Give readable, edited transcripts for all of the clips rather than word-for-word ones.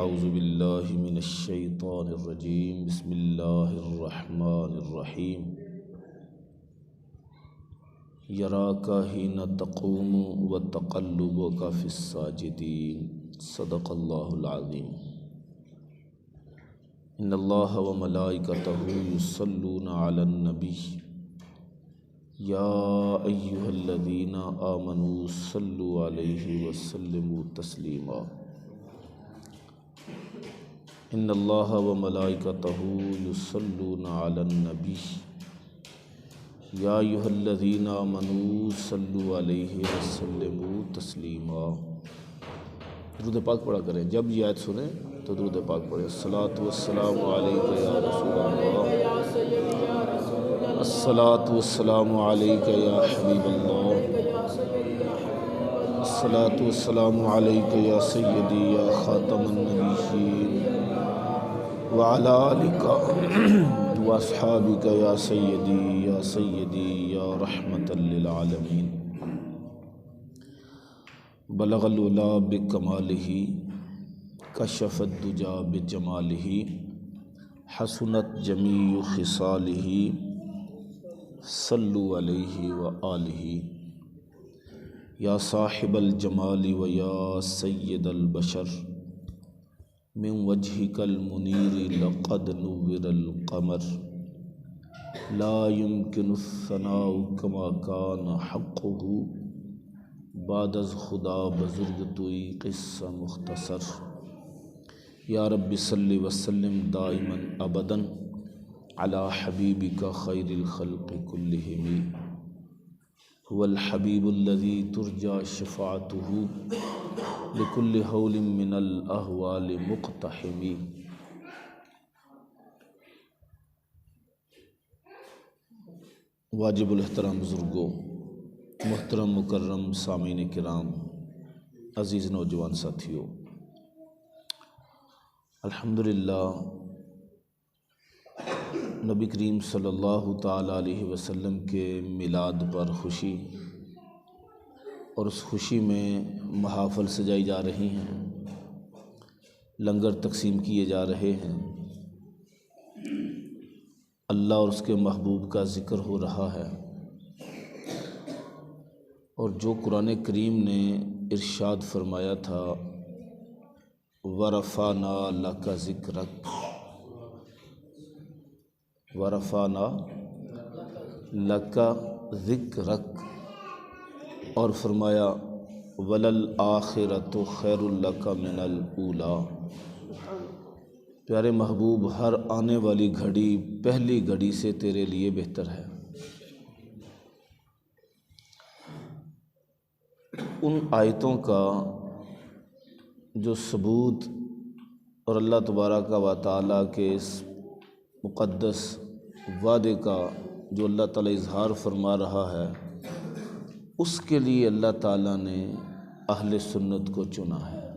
اعوذ باللہ من الشیطان الرجیم بسم اللہ الرحمن الرحیم یراک حین تقوم وتقلبک فی الساجدین صدق اللہ العظیم ان اللہ وملائکتہ یصلون علی النبی یا ایہا الذین آمنوا صلوا علیہ وسلموا تسلیما ان اللہ وملائکتہ یصلون علی النبی یا ایہا الذین آمنوا صلوا علیہ وسلموا تسلیما۔ درود پاک پڑھا کریں، جب یہ آیت سنیں تو درود پاک پڑھیں۔ الصلاۃ والسلام علیک یا رسول اللہ، الصلاۃ والسلام علیک یا حبیب اللہ، الصلاۃ والسلام علیک یا سیدی یا خاتم النبیین وعلی آلک واصحابک یا سیدی یا رحمۃ للعالمین۔ بلغ العلا بکمالہ کشف الدجی بجمالہ حسنت جمیع خصالہ صلوا علیہ وآلہ یا صاحب الجمال و یا سید البشر من وجهک المنیر لقد نور القمر لا يمكن الثناء كما كان حقه بعد از خدا بزرگ توئی قصہ مختصر۔ یا رب صلی وسلم دائما ابدا علی حبیبک خیر الخلق کلہم هو الحبیب الذی ترجى شفاعته لكل حول من الاحوال مقتحم۔ واجب الاحترام بزرگوں، محترم مکرم سامعین کرام، عزیز نوجوان ساتھیوں، الحمدللہ نبی کریم صلی اللہ تعالیٰ علیہ وسلم کے میلاد پر خوشی، اور اس خوشی میں محافل سجائی جا رہی ہیں، لنگر تقسیم کیے جا رہے ہیں، اللہ اور اس کے محبوب کا ذکر ہو رہا ہے، اور جو قرآن کریم نے ارشاد فرمایا تھا وَرَفَعْنَا لَكَ ذِكْرَكَ، وَرَفَعْنَا لَكَ ذِكْرَكَ، اور فرمایا وَلَلْآخِرَةُ خَيْرٌ لَكَ مِنَ الْأُولَىٰ، پیارے محبوب ہر آنے والی گھڑی پہلی گھڑی سے تیرے لیے بہتر ہے۔ ان آیتوں کا جو ثبوت اور اللہ تبارک و تعالیٰ کے اس مقدس وعدے کا جو اللہ تعالیٰ اظہار فرما رہا ہے، اس کے لیے اللہ تعالیٰ نے اہل سنت کو چنا ہے۔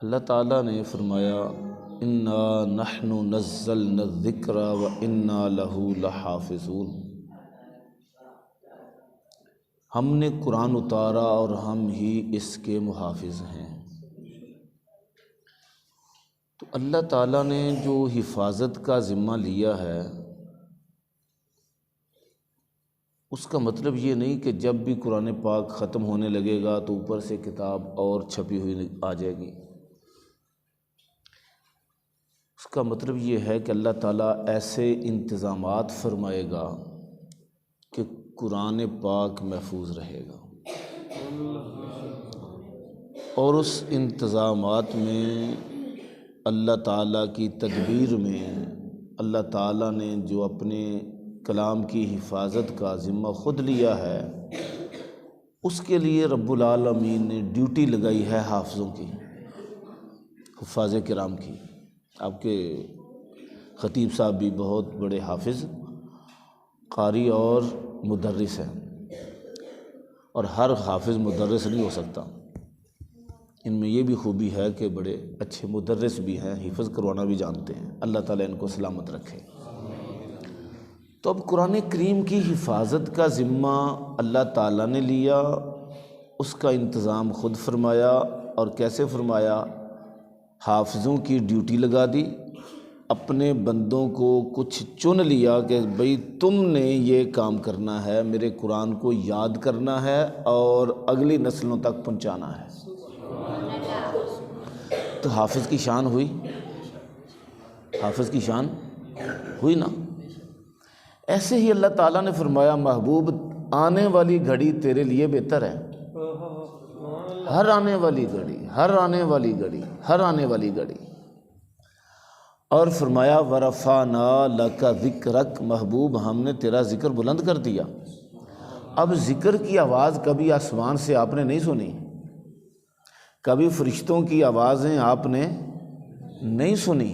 اللہ تعالیٰ نے فرمایا انا نحن نزلنا الذکر وانا لہ لحافظون، ہم نے قرآن اتارا اور ہم ہی اس کے محافظ ہیں۔ تو اللہ تعالیٰ نے جو حفاظت کا ذمہ لیا ہے، اس کا مطلب یہ نہیں کہ جب بھی قرآن پاک ختم ہونے لگے گا تو اوپر سے کتاب اور چھپی ہوئی آ جائے گی۔ اس کا مطلب یہ ہے کہ اللہ تعالیٰ ایسے انتظامات فرمائے گا کہ قرآن پاک محفوظ رہے گا، اور اس انتظامات میں اللہ تعالیٰ کی تدبیر میں اللہ تعالیٰ نے جو اپنے کلام کی حفاظت کا ذمہ خود لیا ہے، اس کے لیے رب العالمین نے ڈیوٹی لگائی ہے حافظوں کی، حفاظ کرام کی۔ آپ کے خطیب صاحب بھی بہت بڑے حافظ، قاری اور مدرس ہیں، اور ہر حافظ مدرس نہیں ہو سکتا، ان میں یہ بھی خوبی ہے کہ بڑے اچھے مدرس بھی ہیں، حفظ کروانا بھی جانتے ہیں، اللہ تعالیٰ ان کو سلامت رکھے۔ تو اب قرآن کریم کی حفاظت کا ذمہ اللہ تعالیٰ نے لیا، اس کا انتظام خود فرمایا، اور کیسے فرمایا؟ حافظوں کی ڈیوٹی لگا دی، اپنے بندوں کو کچھ چن لیا کہ بھئی تم نے یہ کام کرنا ہے، میرے قرآن کو یاد کرنا ہے اور اگلی نسلوں تک پہنچانا ہے۔ تو حافظ کی شان ہوئی، حافظ کی شان ہوئی نا۔ ایسے ہی اللہ تعالیٰ نے فرمایا محبوب آنے والی گھڑی تیرے لیے بہتر ہے، ہر آنے والی گھڑی، ہر آنے والی گھڑی، ہر آنے والی گھڑی۔ اور فرمایا وَرَفَعْنَا لَكَ ذِكْرَكَ، محبوب ہم نے تیرا ذکر بلند کر دیا۔ اب ذکر کی آواز کبھی آسمان سے آپ نے نہیں سنی، کبھی فرشتوں کی آوازیں آپ نے نہیں سنی۔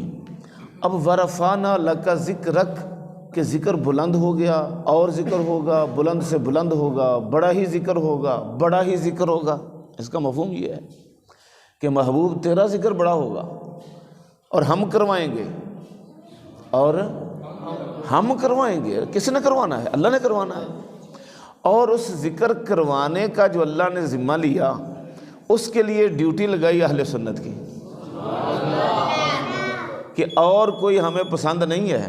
اب وَرَفَعْنَا لَكَ ذِكْرَكَ کہ ذکر بلند ہو گیا، اور ذکر ہوگا، بلند سے بلند ہوگا، بڑا ہی ذکر ہوگا، بڑا ہی ذکر ہوگا۔ اس کا مفہوم یہ ہے کہ محبوب تیرا ذکر بڑا ہوگا اور ہم کروائیں گے، اور ہم کروائیں گے۔ کس نے کروانا ہے؟ اللہ نے کروانا ہے۔ اور اس ذکر کروانے کا جو اللہ نے ذمہ لیا، اس کے لیے ڈیوٹی لگائی اہل سنت کی کہ اور کوئی ہمیں پسند نہیں ہے،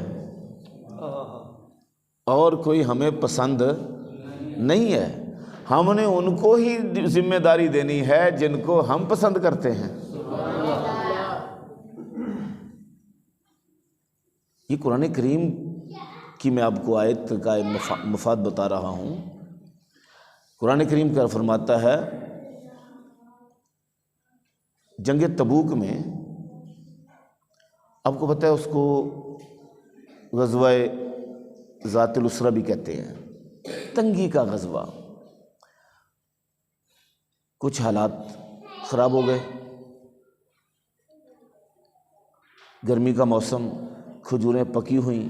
اور کوئی ہمیں پسند نہیں ہے، ہم نے ان کو ہی ذمہ داری دینی ہے جن کو ہم پسند کرتے ہیں۔ یہ قرآن کریم کی میں آپ کو آیت کا مفاد بتا رہا ہوں۔ قرآن کریم کا فرماتا ہے جنگ تبوک میں، آپ کو پتہ ہے اس کو غزوہ ذات العسرہ بھی کہتے ہیں، تنگی کا غزوہ۔ کچھ حالات خراب ہو گئے، گرمی کا موسم، کھجوریں پکی ہوئیں،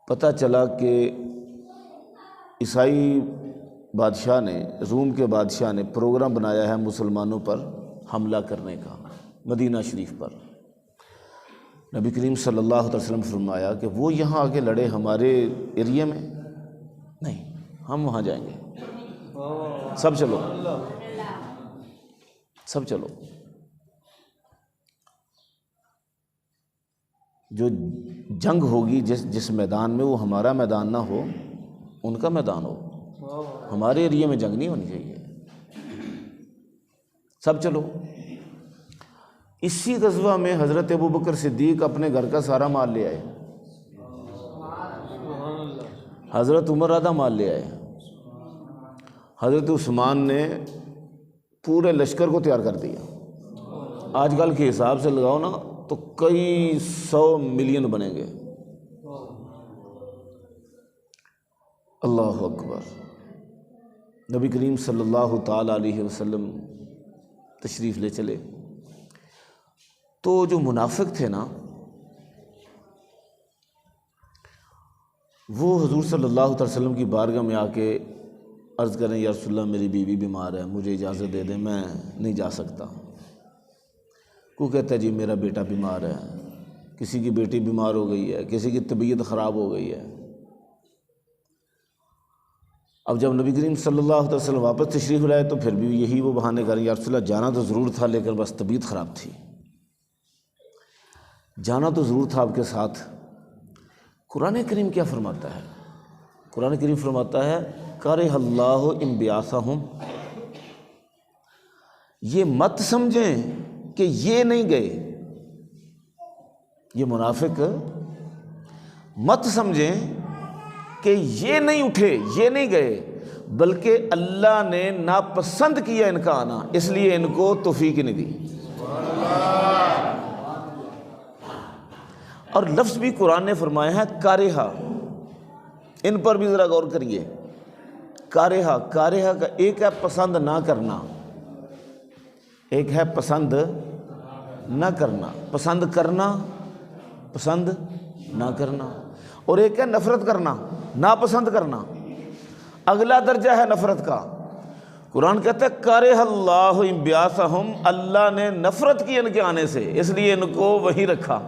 پتہ چلا کہ عیسائی بادشاہ نے، روم کے بادشاہ نے پروگرام بنایا ہے مسلمانوں پر حملہ کرنے کا، مدینہ شریف پر۔ نبی کریم صلی اللہ علیہ وسلم فرمایا کہ وہ یہاں آ کے لڑے ہمارے ایریے میں، نہیں، ہم وہاں جائیں گے، سب چلو، سب چلو۔ جو جنگ ہوگی جس میدان میں، وہ ہمارا میدان نہ ہو، ان کا میدان ہو، ہمارے ایریے میں جنگ نہیں ہونی چاہیے، سب چلو۔ اسی غزوہ میں حضرت ابوبکر صدیق اپنے گھر کا سارا مال لے آئے، حضرت عمر آدھا مال لے آئے، حضرت عثمان نے پورے لشکر کو تیار کر دیا۔ آج کل کے حساب سے لگاؤ نا تو کئی 100 ملین بنیں گے۔ اللہ اکبر۔ نبی کریم صلی اللہ تعالی علیہ وسلم تشریف لے چلے، تو جو منافق تھے نا، وہ حضور صلی اللہ علیہ وسلم کی بارگاہ میں آ کے عرض کریں یا رسول اللہ میری بیوی بیمار ہے، مجھے اجازت دے دیں، میں نہیں جا سکتا۔ کوئی کہتا ہے جی میرا بیٹا بیمار ہے، کسی کی بیٹی بیمار ہو گئی ہے، کسی کی طبیعت خراب ہو گئی ہے۔ اب جب نبی کریم صلی اللہ علیہ وسلم واپس تشریف لائے تو پھر بھی یہی وہ بہانے کریں یا رسول اللہ جانا تو ضرور تھا لیکن بس طبیعت خراب تھی۔ جانا تو ضرور تھا آپ کے ساتھ۔ قرآن کریم کیا فرماتا ہے؟ قرآن کریم فرماتا ہے کرہ اللہ انبعاثہم، یہ مت سمجھیں کہ یہ نہیں گئے، یہ منافق مت سمجھیں کہ یہ نہیں اٹھے، یہ نہیں گئے، بلکہ اللہ نے ناپسند کیا ان کا آنا، اس لیے ان کو توفیق نہیں دی۔ اور لفظ بھی قرآن نے فرمایا ہے کارہا، ان پر بھی ذرا غور کریے۔ کارہا، کارہا کا ایک ہے پسند نہ کرنا، ایک ہے پسند نہ کرنا، پسند کرنا، پسند نہ کرنا، اور ایک ہے نفرت کرنا، ناپسند کرنا، اگلا درجہ ہے نفرت کا۔ قرآن کہتا ہے کرہ اللہ انبعاثہم، اللہ نے نفرت کی ان کے آنے سے، اس لیے ان کو وہیں رکھا،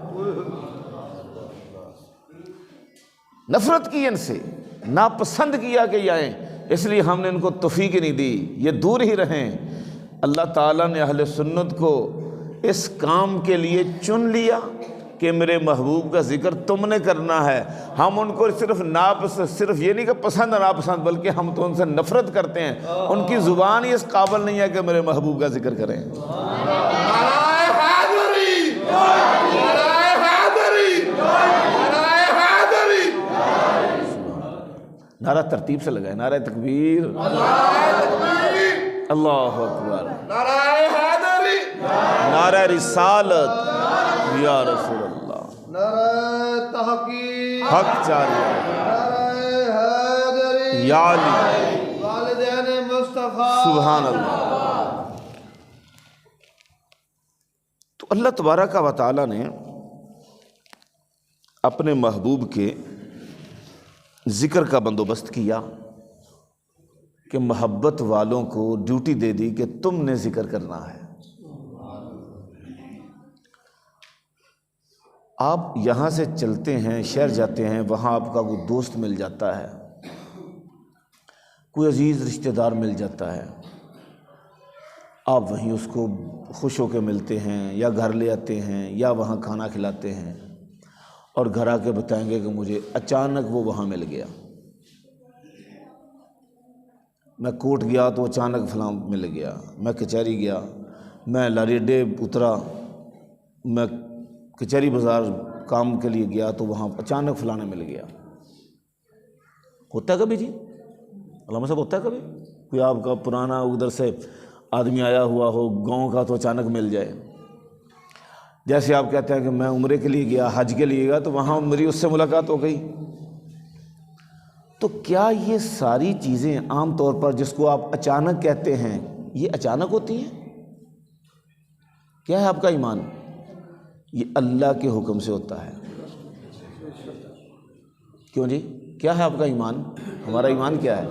نفرت کی ان سے، ناپسند کیا کہ یہ آئیں، اس لیے ہم نے ان کو توفیق نہیں دی، یہ دور ہی رہیں۔ اللہ تعالیٰ نے اہل سنت کو اس کام کے لیے چن لیا کہ میرے محبوب کا ذکر تم نے کرنا ہے۔ ہم ان کو صرف یہ نہیں کہ پسند ناپسند، بلکہ ہم تو ان سے نفرت کرتے ہیں، ان کی زبان ہی اس قابل نہیں ہے کہ میرے محبوب کا ذکر کریں۔ نعرہ ترتیب سے لگائے، نعرہ تکبیر، اللہ اکبر، نعرہ رسالت یا رسول اللہ، نعرہ تحقیق، حق جاری، نعرہ حیدری، یا علی، والدین مصطفیٰ، سبحان اللہ۔ تو اللہ تبارک و تعالیٰ نے اپنے محبوب کے ذکر کا بندوبست کیا کہ محبت والوں کو ڈیوٹی دے دی کہ تم نے ذکر کرنا ہے۔ آپ یہاں سے چلتے ہیں، شہر جاتے ہیں، وہاں آپ کا کوئی دوست مل جاتا ہے، کوئی عزیز رشتہ دار مل جاتا ہے، آپ وہیں اس کو خوش ہو کے ملتے ہیں یا گھر لے آتے ہیں یا وہاں کھانا کھلاتے ہیں، اور گھر آ کے بتائیں گے کہ مجھے اچانک وہ وہاں مل گیا، میں کوٹ گیا تو اچانک فلاں مل گیا، میں کچہری گیا، میں لاریڈے اترا، میں کچہری بازار کام کے لیے گیا تو وہاں اچانک فلاں مل گیا۔ ہوتا ہے کبھی جی؟ علامہ صاحب ہوتا ہے کبھی کوئی آپ کا پرانا ادھر سے آدمی آیا ہوا ہو گاؤں کا تو اچانک مل جائے؟ جیسے آپ کہتے ہیں کہ میں عمرے کے لیے گیا، حج کے لیے گیا، تو وہاں میری اس سے ملاقات ہو گئی۔ تو کیا یہ ساری چیزیں عام طور پر جس کو آپ اچانک کہتے ہیں، یہ اچانک ہوتی ہیں؟ کیا ہے آپ کا ایمان؟ یہ اللہ کے حکم سے ہوتا ہے۔ کیوں جی؟ کیا ہے آپ کا ایمان؟ ہمارا ایمان کیا ہے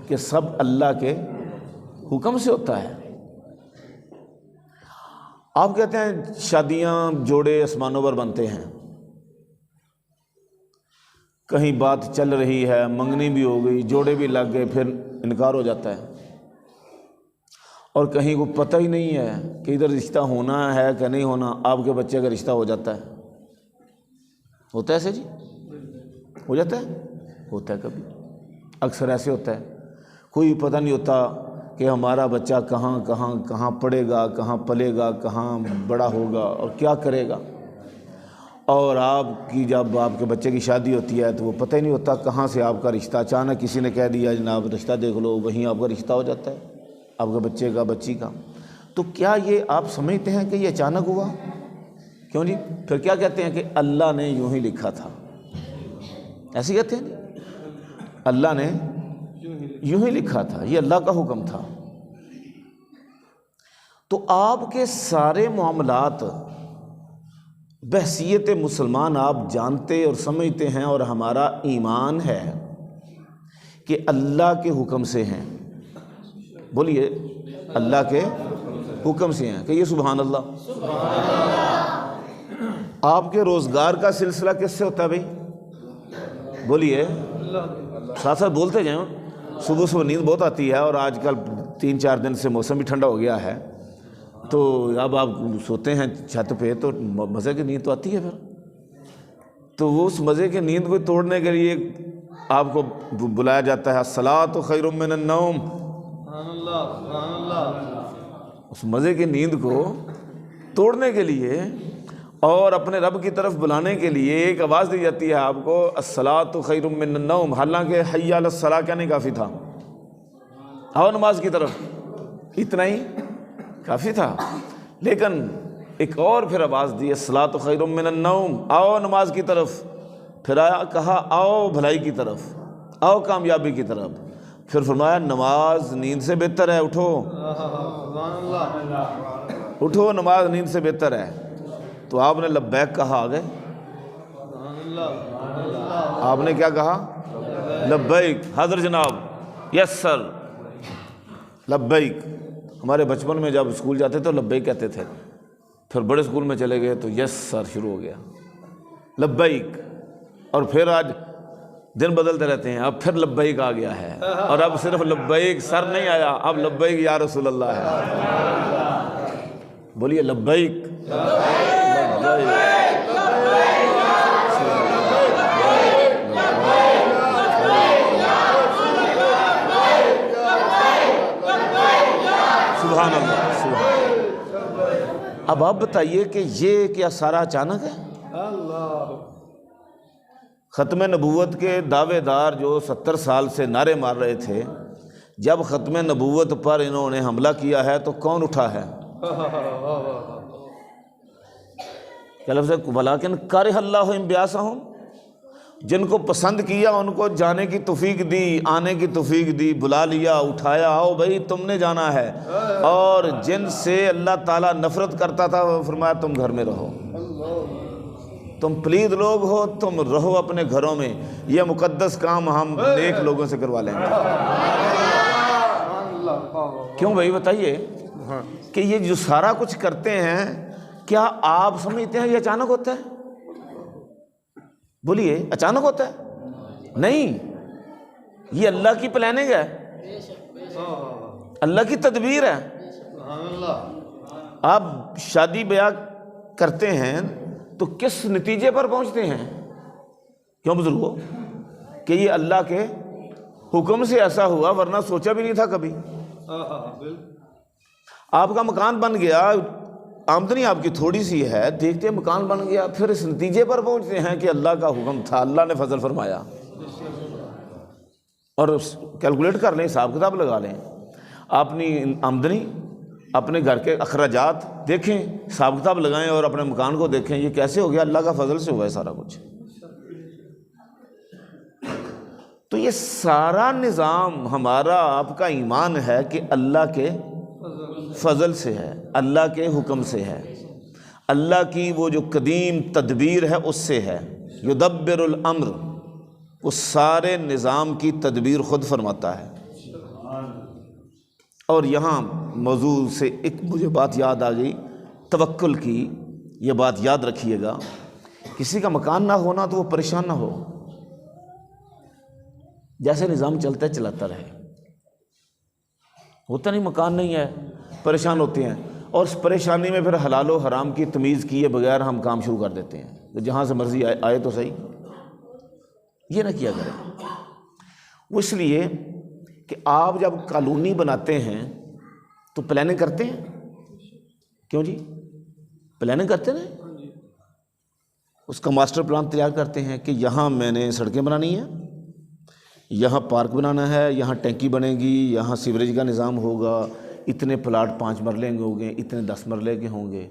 کہ سب اللہ کے حکم سے ہوتا ہے۔ آپ کہتے ہیں شادیاں جوڑے آسمانوں پر بنتے ہیں، کہیں بات چل رہی ہے، منگنی بھی ہو گئی، جوڑے بھی لگ گئے، پھر انکار ہو جاتا ہے، اور کہیں کو پتہ ہی نہیں ہے کہ ادھر رشتہ ہونا ہے کہ نہیں ہونا، آپ کے بچے کا رشتہ ہو جاتا ہے۔ ہوتا ہے ایسے جی؟ ہو جاتا ہے؟ ہوتا ہے کبھی، اکثر ایسے ہوتا ہے، کوئی پتہ نہیں ہوتا کہ ہمارا بچہ کہاں پڑھے گا، کہاں پلے گا، کہاں بڑا ہوگا اور کیا کرے گا، اور آپ کی جب آپ کے بچے کی شادی ہوتی ہے تو وہ پتہ ہی نہیں ہوتا کہاں سے آپ کا رشتہ، اچانک کسی نے کہہ دیا جناب رشتہ دیکھ لو، وہیں آپ کا رشتہ ہو جاتا ہے آپ کے بچے کا، بچی کا۔ تو کیا یہ آپ سمجھتے ہیں کہ یہ اچانک ہوا؟ کیوں جی؟ پھر کیا کہتے ہیں کہ اللہ نے یوں ہی لکھا تھا، ایسے کہتے ہیں اللہ نے یوں ہی لکھا تھا، یہ اللہ کا حکم تھا۔ تو آپ کے سارے معاملات بحیثیت مسلمان آپ جانتے اور سمجھتے ہیں، اور ہمارا ایمان ہے کہ اللہ کے حکم سے ہیں۔ بولیے، اللہ کے حکم سے ہیں، کہ یہ سبحان اللہ۔ آپ کے روزگار کا سلسلہ کس سے ہوتا ہے بھائی؟ بولیے، ساتھ ساتھ بولتے جائیں۔ صبح نیند بہت آتی ہے، اور آج کل 3-4 دن سے موسم بھی ٹھنڈا ہو گیا ہے، تو اب آپ سوتے ہیں چھت پہ تو مزے کی نیند تو آتی ہے، پھر تو وہ اس مزے کی نیند کو توڑنے کے لیے آپ کو بلایا جاتا ہے الصلاۃ خیر من النوم۔ اس مزے کی نیند کو توڑنے کے لیے اور اپنے رب کی طرف بلانے کے لیے ایک آواز دی جاتی ہے آپ کو الصلاۃ خیر من النوم، حالانکہ حی علی الصلاۃ کہنا کافی تھا، آؤ نماز کی طرف، اتنا ہی کافی تھا، لیکن ایک اور پھر آواز دی الصلاۃ خیر من النوم، آؤ نماز کی طرف، پھر آیا کہا آؤ بھلائی کی طرف، آؤ کامیابی کی طرف، پھر فرمایا نماز نیند سے بہتر ہے، اٹھو اٹھو، نماز نیند سے بہتر ہے۔ تو آپ نے لبیک کہا، آ گئے، آپ نے کیا کہا؟ لبیک حاضر جناب، یس سر، لبیک۔ ہمارے بچپن میں جب اسکول جاتے تو لبیک کہتے تھے، پھر بڑے اسکول میں چلے گئے تو یس سر شروع ہو گیا، لبیک۔ اور پھر آج دن بدلتے رہتے ہیں. اب پھر لبیک آ گیا ہے, اور اب صرف لبیک سر نہیں آیا, اب لبیک یا رسول اللہ ہے. بولیے لبیک لبیک. سبحان اللہ سبحان. اب آپ بتائیے کہ یہ کیا سارا اچانک ہے؟ ختم نبوت کے دعوے دار جو 70 سال سے نعرے مار رہے تھے, جب ختم نبوت پر انہوں نے حملہ کیا ہے تو کون اٹھا ہے؟ کیا لفظ ہے؟ ولیکن کرہ اللہ انبعاثہم. جن کو پسند کیا ان کو جانے کی توفیق دی, آنے کی توفیق دی, بلا لیا, اٹھایا, آؤ بھائی تم نے جانا ہے. اور جن سے اللہ تعالیٰ نفرت کرتا تھا وہ فرمایا تم گھر میں رہو, تم پلید لوگ ہو, تم رہو اپنے گھروں میں, یہ مقدس کام ہم نیک لوگوں سے کروا لیں گے. کیوں بھائی بتائیے کہ یہ جو سارا کچھ کرتے ہیں, کیا آپ سمجھتے ہیں یہ اچانک ہوتا ہے؟ بولیے اچانک ہوتا ہے؟ نہیں, یہ اللہ کی پلاننگ ہے, اللہ کی تدبیر ہے. آپ شادی بیاہ کرتے ہیں تو کس نتیجے پر پہنچتے ہیں؟ کیوں بزرگوں کہ یہ اللہ کے حکم سے ایسا ہوا, ورنہ سوچا بھی نہیں تھا کبھی. آپ کا مکان بن گیا, آمدنی آپ کی تھوڑی سی ہے, دیکھتے ہیں مکان بن گیا, پھر اس نتیجے پر پہنچتے ہیں کہ اللہ کا حکم تھا, اللہ نے فضل فرمایا. اور کیلکولیٹ کر لیں, حساب کتاب لگا لیں, اپنی آمدنی, اپنے گھر کے اخراجات دیکھیں, حساب کتاب لگائیں, اور اپنے مکان کو دیکھیں یہ کیسے ہو گیا, اللہ کا فضل سے ہوا ہے سارا کچھ. تو یہ سارا نظام ہمارا آپ کا ایمان ہے کہ اللہ کے فضل سے ہے, اللہ کے حکم سے ہے, اللہ کی وہ جو قدیم تدبیر ہے اس سے ہے. یدبر الامر, وہ سارے نظام کی تدبیر خود فرماتا ہے. اور یہاں موضوع سے ایک مجھے بات یاد آ گئی, توکل کی. یہ بات یاد رکھیے گا, کسی کا مکان نہ ہونا تو وہ پریشان نہ ہو, جیسے نظام چلتا ہے چلاتا رہے. ہوتا نہیں مکان نہیں ہے, پریشان ہوتے ہیں, اور اس پریشانی میں پھر حلال و حرام کی تمیز کیے بغیر ہم کام شروع کر دیتے ہیں, تو جہاں سے مرضی آئے تو صحیح. یہ نہ کیا کریں. وہ اس لیے کہ آپ جب کالونی بناتے ہیں تو پلاننگ کرتے ہیں. کیوں جی؟ پلاننگ کرتے ہیں, اس کا ماسٹر پلان تیار کرتے ہیں کہ یہاں میں نے سڑکیں بنانی ہیں, یہاں پارک بنانا ہے, یہاں ٹینکی بنے گی, یہاں سیوریج کا نظام ہوگا, اتنے پلاٹ 5 مرلے کے ہوں گے, اتنے 10 مرلے کے ہوں گے.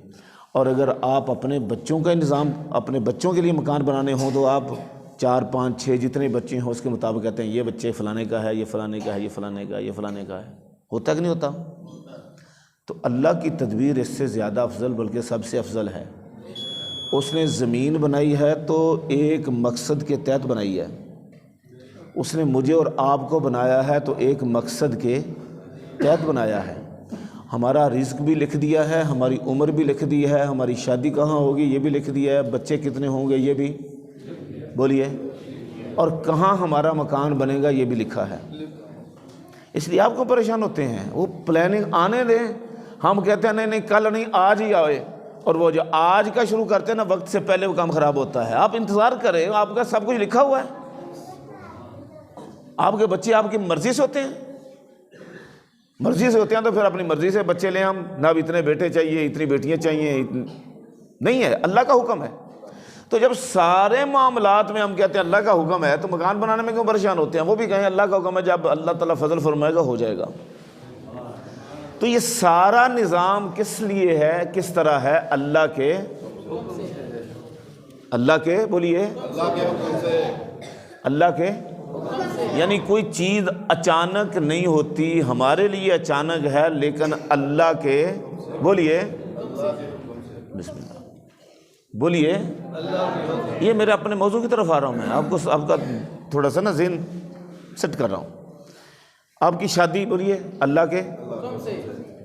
اور اگر آپ اپنے بچوں کا نظام, اپنے بچوں کے لیے مکان بنانے ہوں تو آپ 4 5 6 جتنے بچے ہوں اس کے مطابق کہتے ہیں یہ بچے فلانے کا ہے, یہ فلانے کا ہے, یہ فلانے کا ہے, یہ فلانے کا ہے. ہوتا کہ نہیں ہوتا؟ تو اللہ کی تدبیر اس سے زیادہ افضل, بلکہ سب سے افضل ہے. اس نے زمین بنائی ہے تو ایک مقصد کے تحت بنائی ہے. اس نے مجھے اور آپ کو بنایا ہے تو ایک مقصد کے تحت بنایا ہے. ہمارا رزق بھی لکھ دیا ہے, ہماری عمر بھی لکھ دی ہے, ہماری شادی کہاں ہوگی یہ بھی لکھ دیا ہے, بچے کتنے ہوں گے یہ بھی بولیے, اور کہاں ہمارا مکان بنے گا یہ بھی لکھا ہے. اس لیے آپ کو پریشان ہوتے ہیں. وہ پلاننگ آنے دیں, ہم کہتے ہیں نہیں نہیں کل نہیں آج ہی آئے, اور وہ جو آج کا شروع کرتے ہیں نا وقت سے پہلے وہ کام خراب ہوتا ہے. آپ انتظار کریں, آپ کا سب کچھ لکھا ہوا ہے. آپ کے بچے آپ کی مرضی سے ہوتے ہیں, مرضی سے ہوتے ہیں تو پھر اپنی مرضی سے بچے لیں ہم, نہ اب اتنے بیٹے چاہیے, اتنی بیٹیاں چاہیے, نہیں ہے, اللہ کا حکم ہے. تو جب سارے معاملات میں ہم کہتے ہیں اللہ کا حکم ہے تو مکان بنانے میں کیوں پریشان ہوتے ہیں؟ وہ بھی کہیں اللہ کا حکم ہے, جب اللہ تعالیٰ فضل فرمائے گا ہو جائے گا. تو یہ سارا نظام کس لیے ہے, کس طرح ہے؟ اللہ کے بولیے اللہ کے, یعنی کوئی چیز اچانک نہیں ہوتی, ہمارے لیے اچانک ہے, لیکن اللہ کے بولیے بسم اللہ بولیے. یہ میرے اپنے موضوع کی طرف آ رہا ہوں, میں آپ کا تھوڑا سا نا ذہن سیٹ کر رہا ہوں. آپ کی شادی بولیے اللہ کے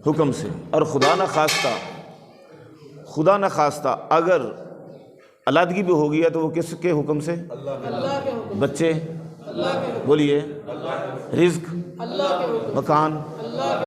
حکم سے, اور خدا نہ خواستہ اگر علیحدگی بھی ہو گئی ہے تو وہ کس کے حکم سے؟ بچے بولیے، رزق، اللہ کے حکم، مکان، اللہ